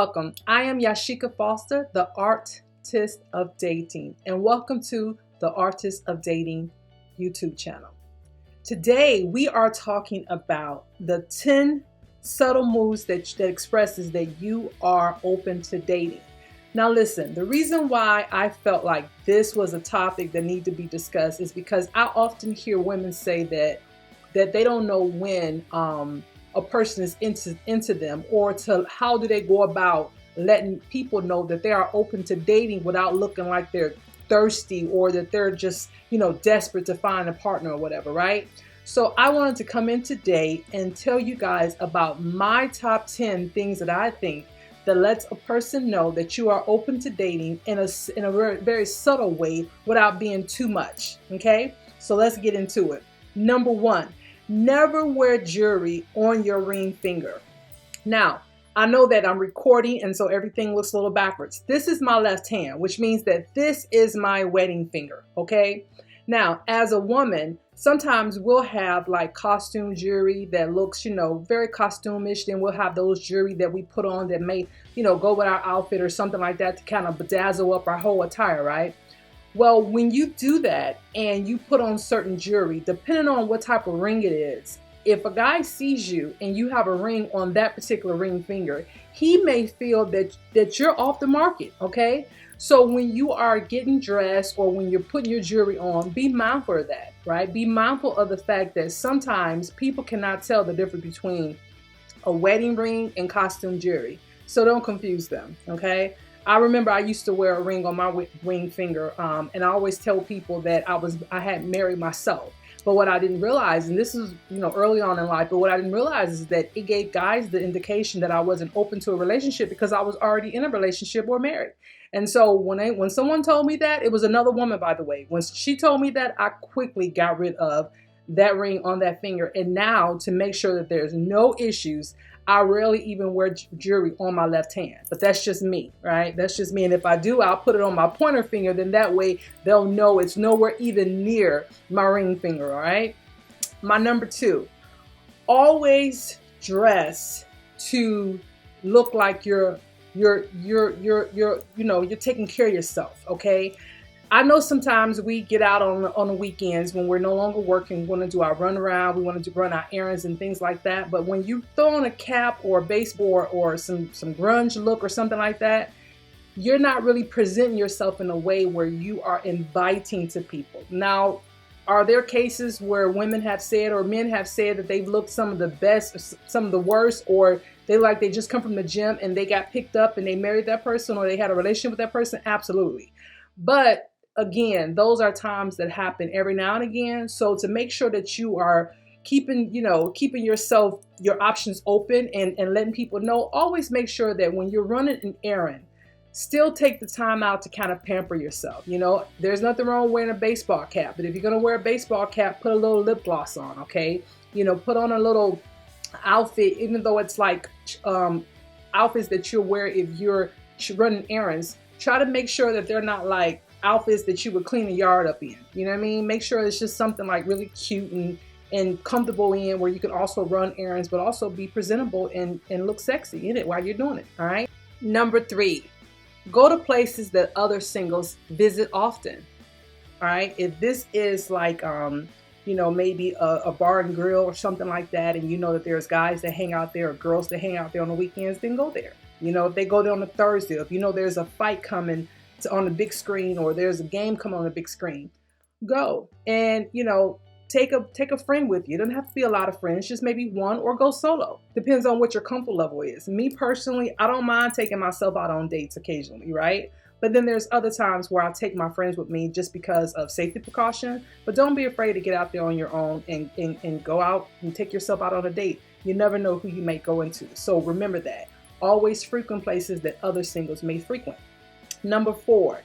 welcome. I am Yashika Foster, the Artist of Dating, and welcome to the Artist of Dating YouTube channel. Today, we are talking about the 10 subtle moves that expresses that you are open to dating. Now listen, the reason why I felt like this was a topic that needed to be discussed is because I often hear women say that they don't know when a person is into them, or to how do they go about letting people know that they are open to dating without looking like they're thirsty or that they're just, desperate to find a partner or whatever, right? So I wanted to come in today and tell you guys about my top 10 things that I think that lets a person know that you are open to dating in a very, very subtle way without being too much, okay? So let's get into it. Number 1, never wear jewelry on your ring finger. Now, I know that I'm recording and so everything looks a little backwards. This is my left hand, which means that this is my wedding finger, okay? Now, as a woman, sometimes we'll have like costume jewelry that looks, very costumish. Then we'll have those jewelry that we put on that may, go with our outfit or something like that to kind of bedazzle up our whole attire, right? Well, when you do that and you put on certain jewelry, depending on what type of ring it is, if a guy sees you and you have a ring on that particular ring finger, he may feel that you're off the market, okay? So when you are getting dressed or when you're putting your jewelry on, be mindful of that, right? Be mindful of the fact that sometimes people cannot tell the difference between a wedding ring and costume jewelry. So don't confuse them, okay? I remember I used to wear a ring on my ring finger, and I always tell people that I had married myself. But what I didn't realize, and this is early on in life, but what I didn't realize is that it gave guys the indication that I wasn't open to a relationship because I was already in a relationship or married. And so when someone told me that, it was another woman, by the way. When she told me that, I quickly got rid of that ring on that finger. And now, to make sure that there's no issues, I rarely even wear jewelry on my left hand. But that's just me, right? That's just me. And if I do, I'll put it on my pointer finger. Then that way they'll know it's nowhere even near my ring finger, all right? My number 2, always dress to look like you're taking care of yourself, okay? I know sometimes we get out on the weekends when we're no longer working, we want to do our run around, we want to run our errands and things like that. But when you throw on a cap or a baseball or some grunge look or something like that, you're not really presenting yourself in a way where you are inviting to people. Now, are there cases where women have said or men have said that they've looked some of the best, or some of the worst, or they just come from the gym and they got picked up and they married that person or they had a relationship with that person? Absolutely. But again, those are times that happen every now and again. So to make sure that you are keeping yourself, your options open and letting people know, always make sure that when you're running an errand, still take the time out to kind of pamper yourself. There's nothing wrong with wearing a baseball cap, but if you're going to wear a baseball cap, put a little lip gloss on, okay? Put on a little outfit, even though it's like outfits that you'll wear if you're running errands. Try to make sure that they're not like outfits that you would clean the yard up in. You know what I mean? Make sure it's just something like really cute and comfortable in, where you can also run errands, but also be presentable and look sexy in it while you're doing it. All right. Number 3, go to places that other singles visit often. All right. If this is like, maybe a bar and grill or something like that, and that there's guys that hang out there or girls that hang out there on the weekends, then go there. If they go there on a Thursday, if there's a fight coming on the big screen or there's a game coming on the big screen, go and take a friend with you. It doesn't have to be a lot of friends, just maybe one, or go solo. Depends on what your comfort level is. Me personally, I don't mind taking myself out on dates occasionally, right? But then there's other times where I'll take my friends with me just because of safety precaution. But don't be afraid to get out there on your own and go out and take yourself out on a date. You never know who you may go into. So remember that. Always frequent places that other singles may frequent. Number 4,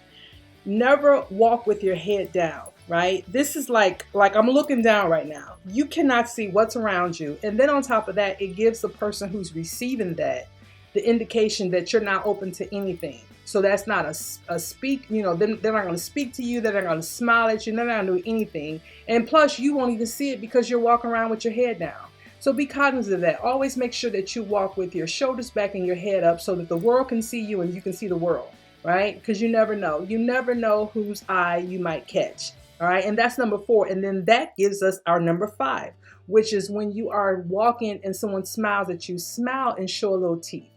never walk with your head down, right? This is like I'm looking down right now. You cannot see what's around you. And then on top of that, it gives the person who's receiving that the indication that you're not open to anything. So that's not a speak, they're not going to speak to you. They're not going to smile at you. They're not going to do anything. And plus, you won't even see it because you're walking around with your head down. So be cognizant of that. Always make sure that you walk with your shoulders back and your head up so that the world can see you and you can see the world, right? Because you never know. You never know whose eye you might catch. All right. And that's number 4. And then that gives us our number 5, which is when you are walking and someone smiles at you, smile and show a little teeth.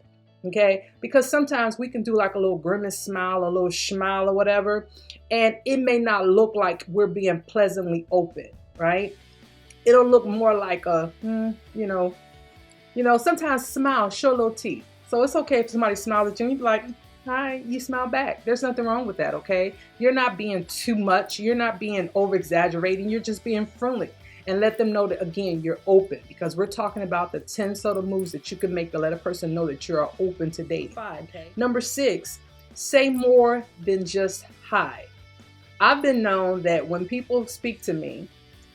Okay. Because sometimes we can do like a little grimace smile, a little smile or whatever. And it may not look like we're being pleasantly open, right? It'll look more like a, sometimes smile, show a little teeth. So it's okay if somebody smiles at you and you be like, hi, you smile back. There's nothing wrong with that, okay? You're not being too much. You're not being over-exaggerating. You're just being friendly. And let them know that, again, you're open, because we're talking about the 10 subtle moves that you can make to let a person know that you're open to dating. 5. Okay. Number 6, say more than just hi. I've been known that when people speak to me,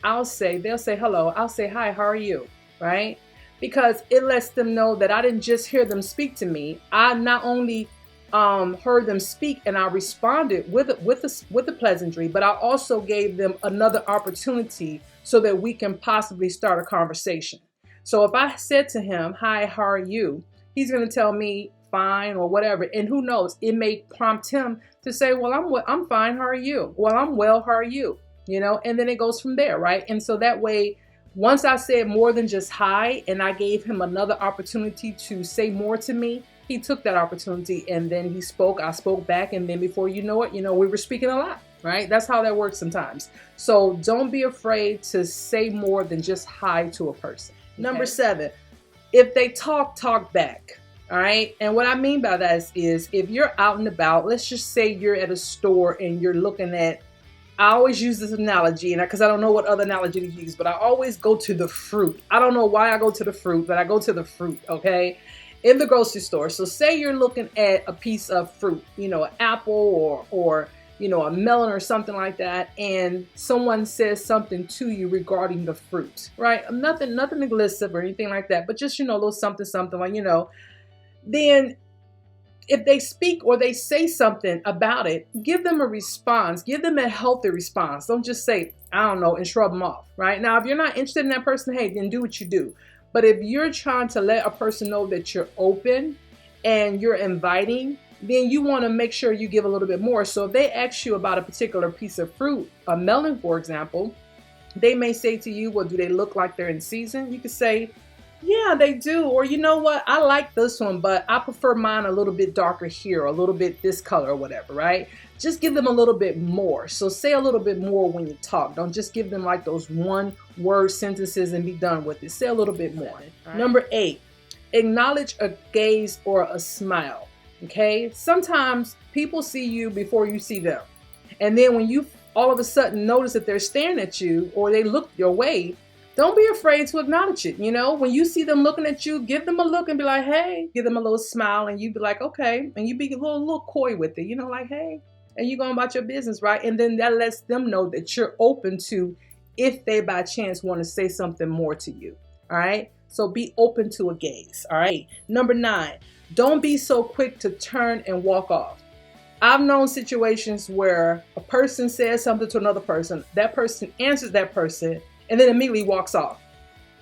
they'll say hello. I'll say, hi, how are you? Right? Because it lets them know that I didn't just hear them speak to me. I not only heard them speak and I responded with a pleasantry, but I also gave them another opportunity so that we can possibly start a conversation. So if I said to him, hi, how are you? He's going to tell me fine or whatever. And who knows, it may prompt him to say, well, I'm fine. How are you? Well, I'm well. How are you? And then it goes from there. Right. And so that way, once I said more than just hi, and I gave him another opportunity to say more to me, he took that opportunity and then he spoke. I spoke back. And then before you know it, we were speaking a lot. Right. That's how that works sometimes. So don't be afraid to say more than just hi to a person. Okay. Number 7, if they talk back. All right. And what I mean by that is if you're out and about, let's just say you're at a store and you're looking at, I always use this analogy, and because I don't know what other analogy to use, but I always go to the fruit. I don't know why I go to the fruit, but I go to the fruit, okay, in the grocery store. So say you're looking at a piece of fruit, an apple or a melon or something like that, and someone says something to you regarding the fruit, right? Nothing aggressive or anything like that, but just, a little something like, then if they speak or they say something about it, give them a response. Give them a healthy response. Don't just say, I don't know, and shrug them off, right? Now, if you're not interested in that person, hey, then do what you do. But if you're trying to let a person know that you're open and you're inviting, then you want to make sure you give a little bit more. So if they ask you about a particular piece of fruit, a melon, for example, they may say to you, well, do they look like they're in season? You could say, yeah, they do. Or you know what? I like this one, but I prefer mine a little bit darker here, or a little bit this color or whatever, right? Just give them a little bit more. So say a little bit more when you talk. Don't just give them like those one word sentences and be done with it. Say a little bit more. Right. Number 8, acknowledge a gaze or a smile. Okay. Sometimes people see you before you see them. And then when you all of a sudden notice that they're staring at you or they look your way, don't be afraid to acknowledge it. When you see them looking at you, give them a look and be like, hey, give them a little smile, and you be like, okay. And you be a little coy with it, like, hey, and you going about your business, right? And then that lets them know that you're open to, if they by chance want to say something more to you. All right. So be open to a gaze. All right. Number 9, don't be so quick to turn and walk off. I've known situations where a person says something to another person. That person answers that person and then immediately walks off,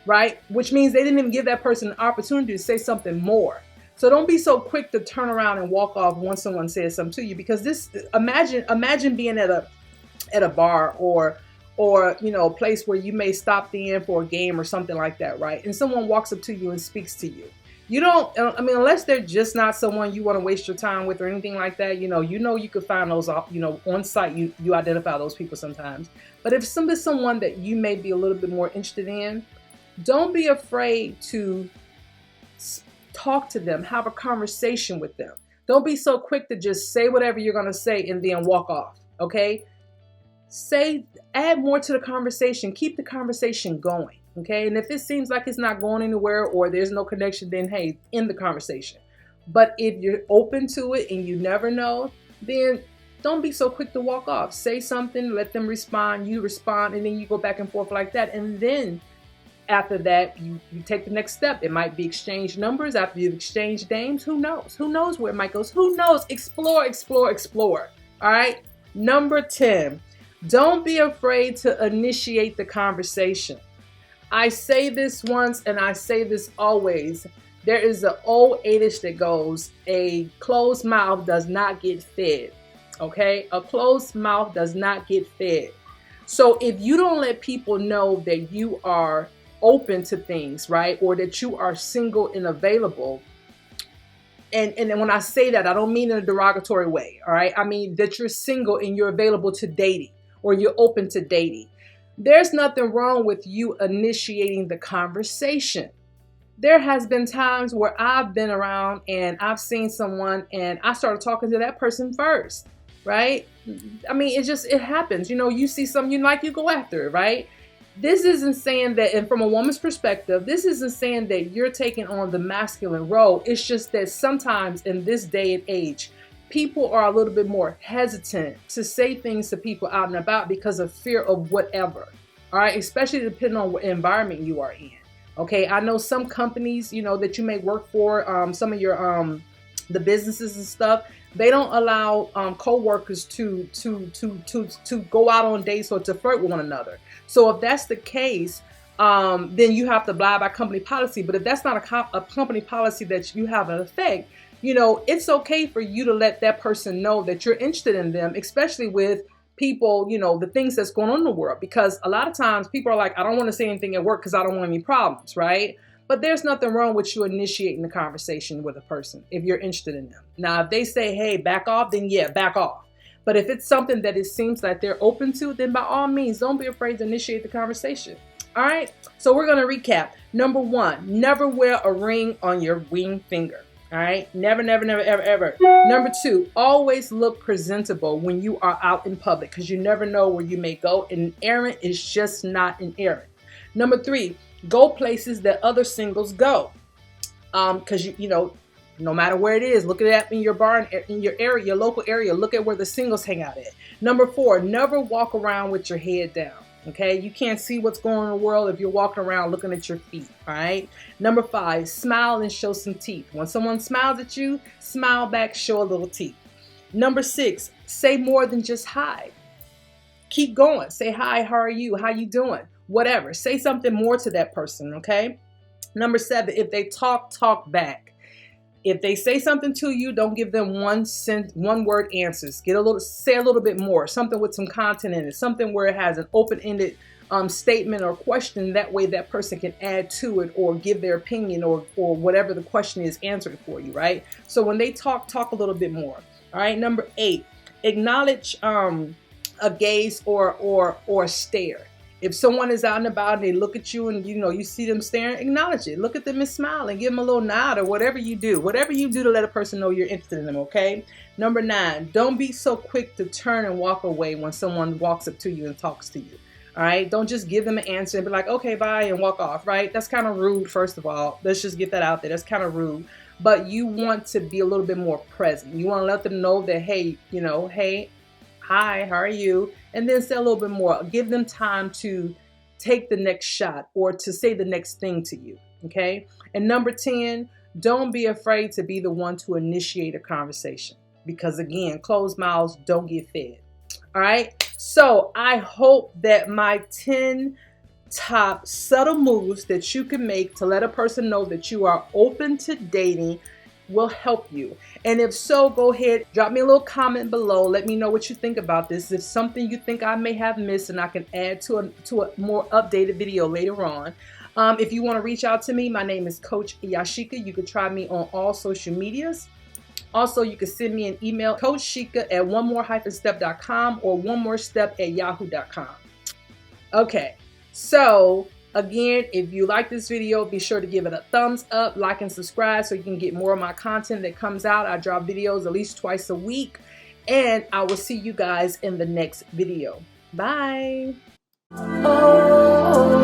right? Which means they didn't even give that person an opportunity to say something more. So don't be so quick to turn around and walk off once someone says something to you, because imagine being at a bar or a place where you may stop in for a game or something like that, right? And someone walks up to you and speaks to you. Unless they're just not someone you want to waste your time with or anything like that, you could find those, on site, you identify those people sometimes. But if somebody's someone that you may be a little bit more interested in, don't be afraid to talk to them, have a conversation with them. Don't be so quick to just say whatever you're going to say and then walk off. Okay. Add more to the conversation, keep the conversation going. Okay. And if it seems like it's not going anywhere or there's no connection, then hey, end the conversation. But if you're open to it and you never know, then don't be so quick to walk off. Say something, let them respond, you respond, and then you go back and forth like that. And then after that, you take the next step. It might be exchange numbers. After you've exchanged names, who knows? Who knows where it might go? Who knows? Explore, explore, explore. All right. Number 10, don't be afraid to initiate the conversation. I say this once and I say this always. There is an old adage that goes, a closed mouth does not get fed. Okay? A closed mouth does not get fed. So if you don't let people know that you are open to things, right? Or that you are single and available. And when I say that, I don't mean in a derogatory way. All right. I mean that you're single and you're available to dating, or you're open to dating. There's nothing wrong with you initiating the conversation. There has been times where I've been around and I've seen someone and I started talking to that person first, right? I mean, it happens. You know, you see something you like, you go after it, right? This isn't saying that, and from a woman's perspective, this isn't saying that you're taking on the masculine role. It's just that sometimes in this day and age, people are a little bit more hesitant to say things to people out and about because of fear of whatever. All right, especially depending on what environment you are in. Okay, I know some companies, you know, that you may work for, some of your the businesses and stuff, they don't allow co-workers to go out on dates or to flirt with one another. So if that's the case, then you have to abide by company policy. But if that's not a company policy that you have in effect, you know, it's okay for you to let that person know that you're interested in them, especially with people, you know, the things that's going on in the world. Because a lot of times people are like, I don't want to say anything at work because I don't want any problems, right? But there's nothing wrong with you initiating the conversation with a person if you're interested in them. Now, if they say, hey, back off, then yeah, back off. But if it's something that it seems like they're open to, then by all means, don't be afraid to initiate the conversation. All right. So we're going to recap. Number 1, never wear a ring on your ring finger. All right. Never, never, never, ever, ever. Number 2, always look presentable when you are out in public, because you never know where you may go. An errand is just not an errand. Number 3, go places that other singles go. Because you know, no matter where it is, look at that in your bar, in your area, your local area. Look at where the singles hang out at. Number 4, never walk around with your head down. Okay, you can't see what's going on in the world if you're walking around looking at your feet. All right. Number 5, smile and show some teeth. When someone smiles at you, smile back, show a little teeth. Number 6, say more than just hi. Keep going. Say hi. How are you? How you doing? Whatever. Say something more to that person. Okay. Number 7, if they talk back. If they say something to you, don't give them one word answers. Say a little bit more, something with some content in it, something where it has an open-ended statement or question. That way that person can add to it or give their opinion or whatever the question is answered for you, right? So when they talk a little bit more. All right. Number 8, acknowledge a gaze or a stare. If someone is out and about and they look at you and, you know, you see them staring, acknowledge it. Look at them and smile and give them a little nod or whatever you do. Whatever you do to let a person know you're interested in them, okay? Number 9, don't be so quick to turn and walk away when someone walks up to you and talks to you, all right? Don't just give them an answer and be like, okay, bye, and walk off, right? That's kind of rude, first of all. Let's just get that out there. That's kind of rude. But you want to be a little bit more present. You want to let them know that, hey, you know, hey, hi, how are you? And then say a little bit more. Give them time to take the next shot or to say the next thing to you, okay? And number 10, don't be afraid to be the one to initiate a conversation, because again, closed mouths don't get fed, all right? So I hope that my 10 top subtle moves that you can make to let a person know that you are open to dating will help you. And if so, go ahead, drop me a little comment below. Let me know what you think about this. If something you think I may have missed and I can add to a more updated video later on. If you want to reach out to me, my name is Coach Yashika. You can try me on all social medias. Also, you can send me an email, coachshika@onemore-step.com or onemorestep@yahoo.com. Okay, so again, if you like this video, be sure to give it a thumbs up, like, and subscribe so you can get more of my content that comes out. I drop videos at least twice a week, and I will see you guys in the next video. Bye. Oh.